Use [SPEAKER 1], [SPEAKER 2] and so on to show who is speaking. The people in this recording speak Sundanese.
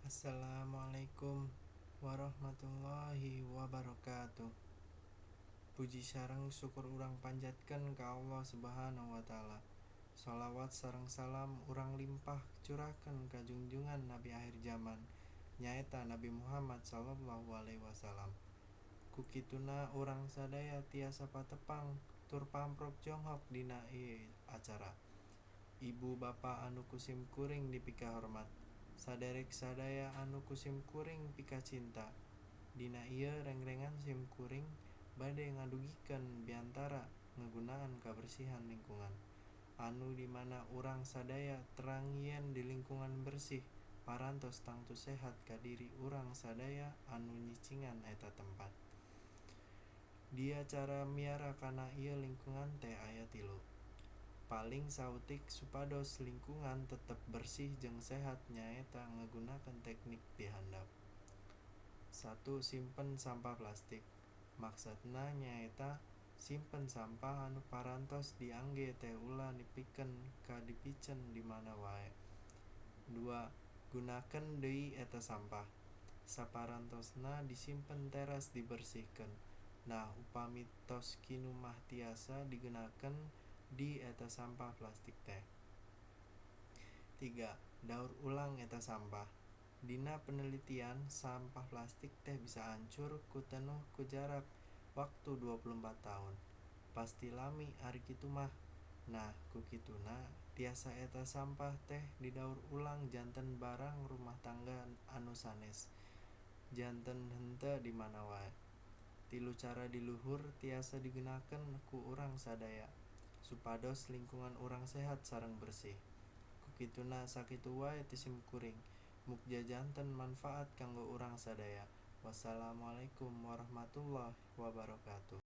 [SPEAKER 1] Assalamualaikum warahmatullahi wabarakatuh. Puji sareng syukur urang panjatkeun ka Allah Subhanahu wa taala. Shalawat sareng salam urang limpah curahkeun ka junjungan Nabi akhir zaman nyaeta Nabi Muhammad sallallahu alaihi wasallam. Kukituna urang sadaya tiasa patepang tur pamprok jonghok dina ieu acara. Ibu bapa anu kusim kuring dipika hormat, saderek sadaya anu kusim kuring pika cinta. Dina ieu rengrengan sim kuring bade ngadugikeun biantara ngagunaan kabersihan lingkungan. Anu dimana urang sadaya terang yen di lingkungan bersih parantos tangtu sehat ka diri urang sadaya anu nyicingan eta tempat. Dia cara miara kana ieu lingkungan teh aya 3. Paling saeutik supados lingkungan tetep bersih jeung sehat nyaeta ngagunakeun teknik di handap. 1. Simpen sampah plastik. Maksudna nyaeta simpen sampah anu parantos diangge teh ulah nepikeun ka dipiceun di mana wae. 2. Gunakeun deui eta sampah. Saparantosna disimpen teras dibersihkeun. Nah upami tos kitu mah tiasa digunakeun di eta sampah plastik teh. 3. Daur ulang eta sampah. Dina penelitian sampah plastik teh bisa hancur ku teunuh ku jarak waktu 24 tahun. Pasti lami ari kitu mah. Nah kukituna tiasa eta sampah teh didaur ulang janten barang rumah tangga anu sanes, janten henteu di mana wae. 3 cara di luhur tiasa digunakeun ku urang sadaya supados lingkungan urang sehat sareng bersih. Kukituna sakitu wae ti sim kuring. Mukja janten manfaat kanggo urang sadaya. Wassalamualaikum warahmatullahi wabarakatuh.